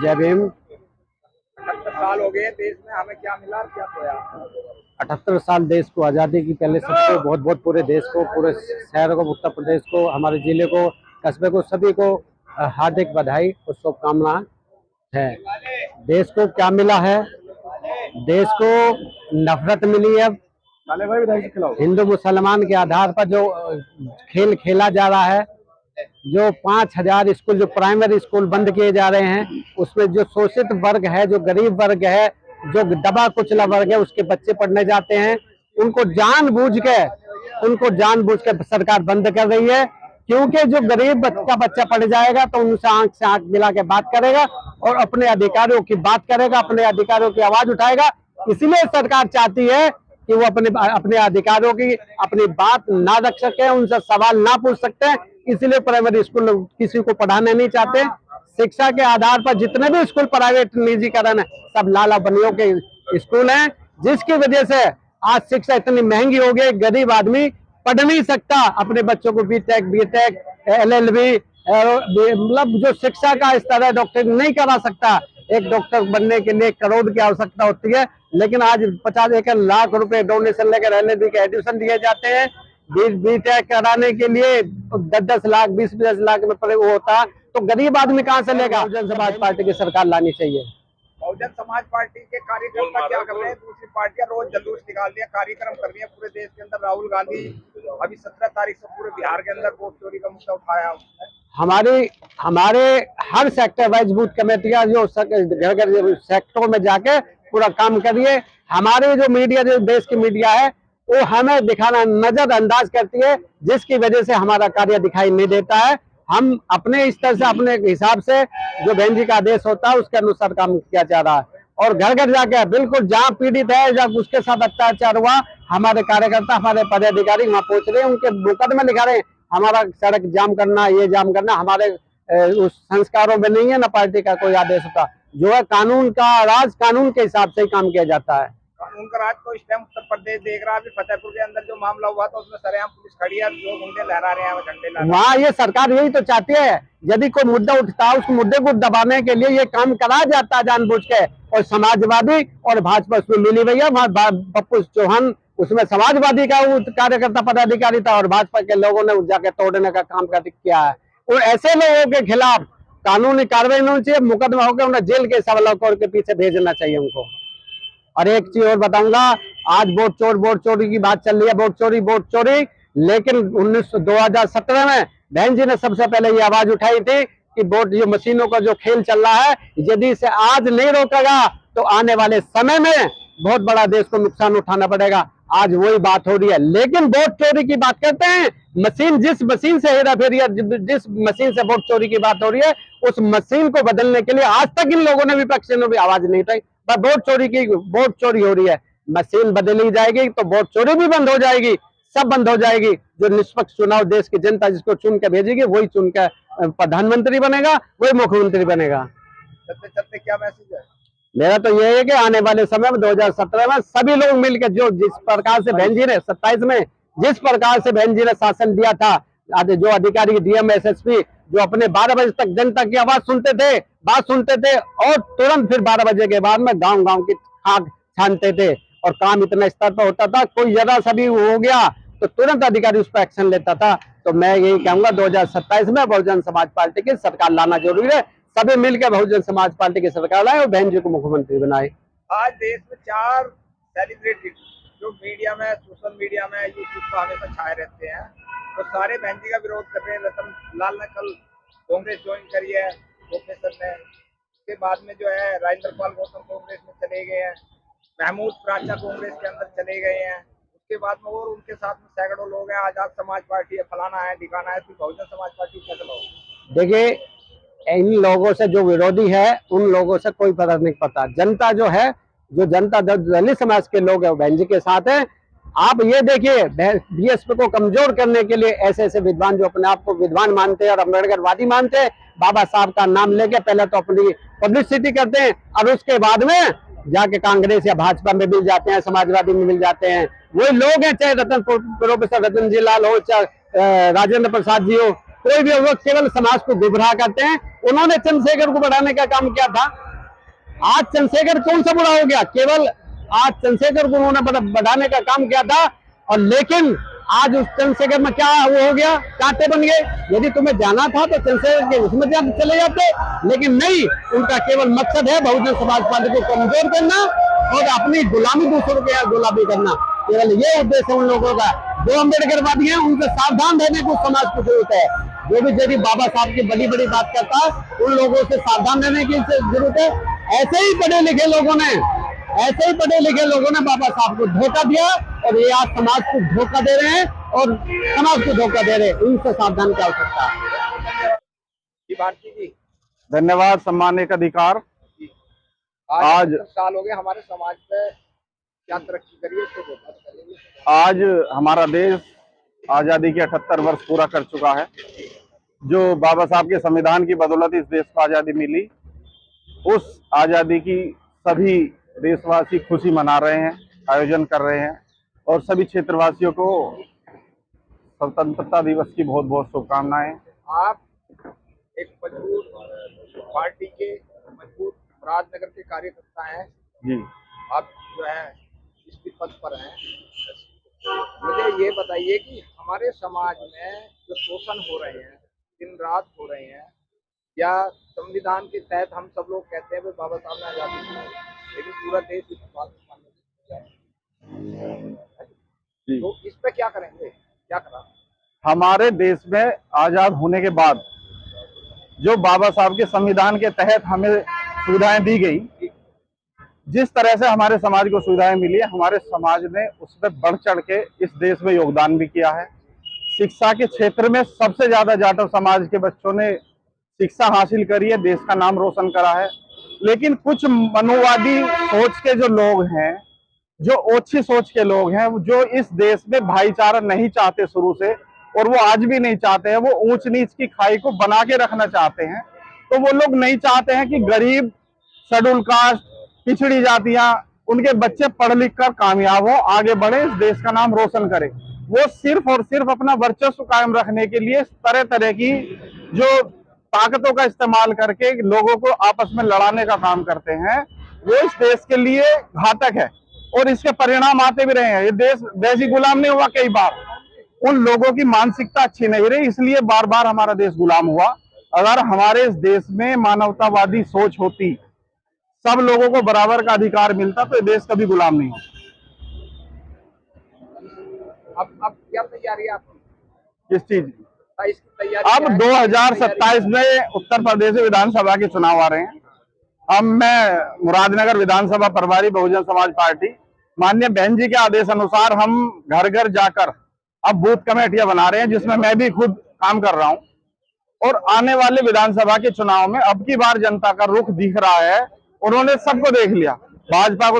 जय भीम। 78 साल हो गए देश में, हमें क्या मिला, क्या खोया? 78 साल देश को आज़ादी की पहले सबको बहुत बहुत पूरे देश को, पूरे शहर को, उत्तर प्रदेश को, हमारे जिले को, कस्बे को, सभी को हार्दिक बधाई और शुभकामनाएं है। देश को क्या मिला है? देश को नफरत मिली है। हिंदू मुसलमान के आधार पर जो खेल खेला जा रहा है, जो 5000 स्कूल, जो प्राइमरी स्कूल बंद किए जा रहे हैं, उसमें जो शोषित वर्ग है, जो गरीब वर्ग है, जो दबा कुचला वर्ग है, उसके बच्चे पढ़ने जाते हैं, उनको जानबूझ के सरकार बंद कर रही है। क्योंकि जो गरीब का बच्चा पढ़ जाएगा तो उनसे आंख से आंख मिला के बात करेगा और अपने अधिकारों की बात करेगा, अपने अधिकारों की आवाज उठाएगा। इसलिए सरकार चाहती है कि वो अपने अधिकारों की अपनी बात ना रख सके, उनसे सवाल ना पूछ सकते हैं। इसलिए प्राइमरी स्कूल किसी को पढ़ाने नहीं चाहते। शिक्षा के आधार पर जितने भी स्कूल प्राइवेट निजीकरण है, सब लाला बनियों के स्कूल हैं, जिसकी वजह से आज शिक्षा इतनी महंगी हो गई, गरीब आदमी पढ़ नहीं सकता। अपने बच्चों को बीटेक, LLB, मतलब जो शिक्षा का स्तर है, डॉक्टर नहीं करा सकता। एक डॉक्टर बनने के लिए 1 करोड़ की आवश्यकता होती है, लेकिन आज 50 लाख रुपए डोनेशन लेकर LLB के एडमिशन दिए जाते हैं। बीटेक कराने के लिए 10-10 लाख, 20-20 लाख में वो होता, तो गरीब आदमी कहाँ से लेगा? बहुजन समाज पार्टी की सरकार लानी चाहिए। बहुजन समाज पार्टी के कार्यकर्ता क्या कर रहे हैं? दूसरी पार्टियां रोज जुलूस निकाल रही है, कार्यक्रम कर रही है पूरे देश के अंदर। राहुल गांधी अभी 17 तारीख से पूरे बिहार के अंदर वोट चोरी का मुद्दा उठाया। हमारे हर सेक्टर वाइज बूथ कमेटियां जो घर सेक्टरों में जाके पूरा काम करिए। हमारे जो मीडिया, जो देश की मीडिया है, वो हमें दिखाना नजरअंदाज करती है, जिसकी वजह से हमारा कार्य दिखाई नहीं देता है। हम अपने स्तर से, अपने हिसाब से, जो बहन जी का आदेश होता है उसके अनुसार काम किया जा रहा है। और घर घर जाके बिल्कुल जहाँ पीड़ित है, जब उसके साथ अत्याचार हुआ, हमारे कार्यकर्ता, हमारे पदाधिकारी वहां पहुंच रहे हैं, उनके मुकदमे लिखा रहे हैं। हमारा सड़क जाम करना, ये जाम करना हमारे उस संस्कारों में नहीं है, ना पार्टी का कोई आदेश होता। जो है कानून का राज, कानून के हिसाब से ही काम किया जाता है। कानून का राज को इस टाइम उत्तर प्रदेश देख रहा है। अभी फतेहपुर के अंदर जो मामला हुआ था, उसमें सरेआम पुलिस खड़ी है, जो झंडे लहरा रहे हैं, वो झंडे लहरा। वहाँ ये सरकार यही तो चाहती है, यदि कोई मुद्दा उठता है, उस मुद्दे को दबाने के लिए ये काम करा जाता है जानबूझ के। और समाजवादी और भाजपा उसमें मिली हुई है। वहाँ पप्पू चौहान उसमें समाजवादी का कार्यकर्ता पदाधिकारी था, और भाजपा के लोगों ने जाके तोड़ने का काम किया है। और ऐसे लोगों के खिलाफ कानूनी कार्रवाई होनी चाहिए, मुकदमा होकर उन्हें जेल के सवालों के पीछे भेजना चाहिए उनको। और एक चीज और बताऊंगा, आज वोट चोरी की बात चल रही है, वोट चोरी, लेकिन 2017 में बहन जी ने सबसे पहले ये आवाज उठाई थी कि वोट, जो मशीनों का जो खेल चल रहा है, यदि इसे आज नहीं रोकेगा तो आने वाले समय में बहुत बड़ा देश को नुकसान उठाना पड़ेगा। आज वही बात हो रही है। लेकिन वोट चोरी की बात करते हैं, जिस मशीन से हेराफेरी, जिस मशीन से वोट चोरी की बात हो रही है, उस मशीन को बदलने के लिए आज तक इन लोगों ने, विपक्ष ने भी आवाज नहीं उठाई। पर वोट चोरी हो रही है, मशीन बदली जाएगी तो वोट चोरी भी बंद हो जाएगी, सब बंद हो जाएगी। जो निष्पक्ष चुनाव देश की जनता जिसको चुन के भेजेगी, वही चुन के प्रधानमंत्री बनेगा, वही मुख्यमंत्री बनेगा। चलते चलते क्या मैसेज है? मेरा तो ये है कि आने वाले समय में 2017 में सभी लोग मिलकर, जो जिस प्रकार से बहन जी ने 27 में जिस प्रकार से बहन जी ने शासन दिया था, जो अधिकारी DM SSP जो अपने 12 बजे तक जनता की आवाज सुनते थे, बात सुनते थे, और तुरंत फिर 12 बजे के बाद में गांव की खाक छानते थे, और काम इतना स्तर पर होता था, कोई जरा सा भी हो गया तो तुरंत अधिकारी उस पर एक्शन लेता था। तो मैं यही कहूंगा, 2027 में बहुजन समाज पार्टी की सरकार लाना जरूरी है। सभी मिलकर बहुजन समाज पार्टी की सरकार लाए और बहन जी को मुख्यमंत्री बनाए। आज देश में 4 सेलिब्रिटी जो मीडिया में, सोशल मीडिया में, यूट्यूब पर हमेशा छाए रहते हैं, तो सारे बहन जी का विरोध कर रहे हैं। रतन लाल ने कल कांग्रेस ज्वाइन करी है, प्रोफेसर ने। उसके बाद में जो है राजेंद्र पाल गौतम कांग्रेस में चले गए हैं, महमूद प्राचा कांग्रेस के अंदर चले गए हैं। उसके बाद में और उनके साथ में सैकड़ों लोग हैं। आजाद समाज पार्टी है, फलाना है, ठिकाना है, तो बहुजन समाज पार्टी कैसे लोग? देखिए, इन लोगों से जो विरोधी है, उन लोगों से कोई फर्क नहीं पड़ता। जनता जो है, जो जनता दलित समाज के लोग हैं, बहन जी के साथ है। आप ये देखिए, BSP को कमजोर करने के लिए ऐसे ऐसे विद्वान, जो अपने आप को विद्वान मानते हैं और अम्बेडकरवादी मानते हैं, बाबा साहब का नाम लेके पहले तो अपनी पब्लिसिटी करते हैं, और उसके बाद में जाके कांग्रेस या भाजपा में मिल जाते हैं, समाजवादी में मिल जाते हैं। वही लोग हैं, चाहे प्रोफेसर रतन जी लाल हो, चाहे राजेंद्र प्रसाद जी हो, कोई भी वो केवल समाज को गुमराह करते हैं। उन्होंने चंद्रशेखर को बढ़ाने का काम किया था। आज चंद्रशेखर कौन सा बुरा हो गया? केवल आज चंद्रशेखर को उन्होंने बढ़ाने का काम किया था, और लेकिन आज उस चंद्रशेखर में क्या वो हो गया? कांटे बन गए। यदि तुम्हें जाना था तो चंद्रशेखर के उसमें चले जाते, लेकिन नहीं, उनका केवल मकसद है बहुजन समाज पार्टी को कमजोर करना और अपनी गुलामी दूसरों के गुलामी करना। केवल ये उद्देश्य उन लोगों का। जो अम्बेडकरवादी हैं उनसे सावधान रहने को समाज को जरूरत है। जो भी यदि बाबा साहब की बड़ी बड़ी बात करता है, उन लोगों से सावधान रहने की जरूरत है। ऐसे ही पढ़े लिखे लोगों ने बाबा साहब को धोखा दिया, और ये आज समाज को धोखा दे रहे हैं और समाज को धोखा दे रहे हैं। उनसे सावधान की आवश्यकता है। भारती जी, धन्यवाद। सम्मानित अधिकार। आज साल हो गए हमारे समाज में क्या तरक्की करिए तो आज हमारा देश आजादी के 78 वर्ष पूरा कर चुका है। जो बाबा साहब के संविधान की बदौलत इस देश को आजादी मिली, उस आजादी की सभी देशवासी खुशी मना रहे हैं, आयोजन कर रहे हैं, और सभी क्षेत्रवासियों को स्वतंत्रता दिवस की बहुत बहुत शुभकामनाएं। आप एक मजबूत पार्टी के मजबूत राजनगर के कार्यकर्ता हैं जी। आप जो है इस पद पर हैं। मुझे ये बताइए कि हमारे समाज में जो शोषण हो रहे हैं, दिन रात हो रहे हैं, या संविधान के तहत हम सब लोग कहते हैं बाबा साहब ने आजादी दी, लेकिन पूरा देश इस बात को मानने तो इस पे क्या करेंगे? क्या करा? हमारे देश में आजाद होने के बाद जो बाबा साहब के संविधान के तहत हमें सुविधाएं दी गई, जिस तरह से हमारे समाज को सुविधाएं मिली, हमारे समाज ने उसमें बढ़ चढ़ के इस देश में योगदान भी किया है। शिक्षा के क्षेत्र में सबसे ज्यादा जाटव समाज के बच्चों ने शिक्षा हासिल करी है, देश का नाम रोशन करा है। लेकिन कुछ मनुवादी सोच के जो लोग हैं, जो ओछी सोच के लोग हैं, जो इस देश में भाईचारा नहीं चाहते शुरू से, और वो आज भी नहीं चाहते हैं, वो ऊंच नीच की खाई को बना के रखना चाहते हैं। तो वो लोग नहीं चाहते हैं कि गरीब, शेड्यूल कास्ट, पिछड़ी जातियां, उनके बच्चे पढ़ लिख कर कामयाब हो, आगे बढ़े, इस देश का नाम रोशन करें। वो सिर्फ और सिर्फ अपना वर्चस्व कायम रखने के लिए तरह तरह की जो ताकतों का इस्तेमाल करके लोगों को आपस में लड़ाने का काम करते हैं, वो इस देश के लिए घातक है, और इसके परिणाम आते भी रहे हैं। ये देश ही गुलाम नहीं हुआ कई बार, उन लोगों की मानसिकता अच्छी नहीं रही, इसलिए बार बार हमारा देश गुलाम हुआ। अगर हमारे इस देश में मानवतावादी सोच होती, सब लोगों को बराबर का अधिकार मिलता, तो ये देश कभी गुलाम नहीं होता। अब क्या तैयारी है आपकी? किस चीज की? इसकी तैयारी अब 2027 में उत्तर प्रदेश विधानसभा के चुनाव आ रहे हैं। अब मैं मुरादनगर विधानसभा प्रभारी बहुजन समाज पार्टी, माननीय बहन जी के आदेश अनुसार हम घर घर जाकर अब बूथ कमेटियां बना रहे हैं, जिसमें मैं भी खुद काम कर रहा हूं। और आने वाले विधानसभा के चुनाव में अब की बार जनता का रुख दिख रहा है। उन्होंने सबको देख लिया, भाजपा को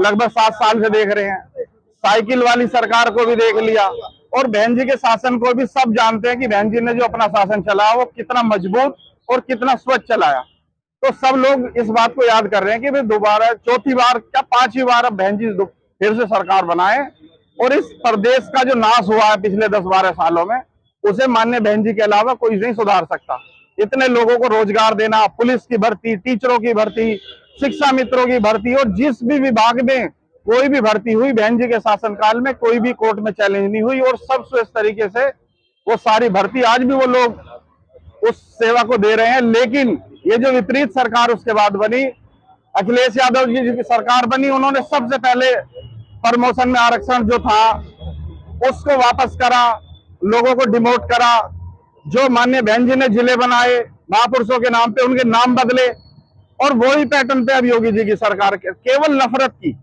लगभग 7 साल से देख रहे हैं, साइकिल वाली सरकार को भी देख लिया, और बहन जी के शासन को भी सब जानते हैं कि बहन जी ने जो अपना शासन चलाया वो कितना मजबूत और कितना स्वच्छ चलाया। तो सब लोग इस बात को याद कर रहे हैं कि भाई दोबारा, चौथी बार क्या 5वीं बार अब बहन जी फिर से सरकार बनाए, और इस प्रदेश का जो नाश हुआ है पिछले 10-12 सालों में, उसे माननीय बहन जी के अलावा कोई नहीं सुधार सकता। इतने लोगों को रोजगार देना, पुलिस की भर्ती, टीचरों की भर्ती, शिक्षा मित्रों की भर्ती, और जिस भी विभाग में कोई भी भर्ती हुई बहन जी के शासनकाल में, कोई भी कोर्ट में चैलेंज नहीं हुई, और सब इस तरीके से वो सारी भर्ती आज भी वो लोग उस सेवा को दे रहे हैं। लेकिन ये जो विपरीत सरकार उसके बाद बनी, अखिलेश यादव जी की सरकार बनी, उन्होंने सबसे पहले प्रमोशन में आरक्षण जो था उसको वापस करा, लोगों को डिमोट करा। जो माननीय बहन जी ने जिले बनाए महापुरुषों के नाम पे, उनके नाम बदले, और वही पैटर्न पे अब योगी जी की सरकार केवल नफरत की।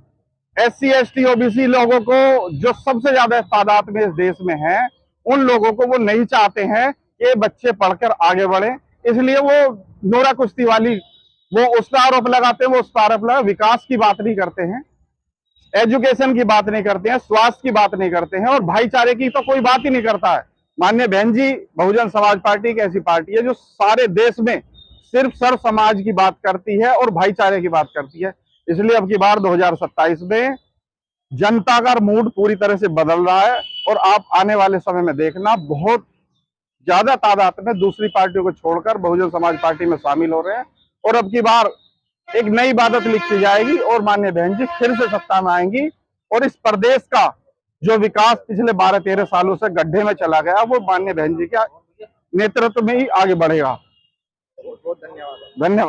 SC ST OBC लोगों को, जो सबसे ज्यादा तादाद में इस देश में हैं, उन लोगों को वो नहीं चाहते हैं कि बच्चे पढ़कर आगे बढ़े, इसलिए वो नोरा कुश्ती वाली वो उस पर आरोप लगाते हैं, वो उस पर आरोप लगा। विकास की बात नहीं करते हैं, एजुकेशन की बात नहीं करते हैं, स्वास्थ्य की बात नहीं करते हैं, और भाईचारे की तो कोई बात ही नहीं करता है। माननीय बहन जी बहुजन समाज पार्टी एक ऐसी पार्टी है जो सारे देश में सिर्फ सर्व समाज की बात करती है और भाईचारे की बात करती है। इसलिए अब की बार 2027 में जनता का मूड पूरी तरह से बदल रहा है, और आप आने वाले समय में देखना बहुत ज्यादा तादाद में दूसरी पार्टियों को छोड़कर बहुजन समाज पार्टी में शामिल हो रहे हैं। और अब की बार एक नई इबादत लिखी जाएगी और माननीय बहन जी फिर से सत्ता में आएंगी और इस प्रदेश का जो विकास पिछले 12-13 सालों से गड्ढे में चला गया वो माननीय बहन जी के नेतृत्व में ही आगे बढ़ेगा। बहुत बहुत धन्यवाद। धन्यवाद।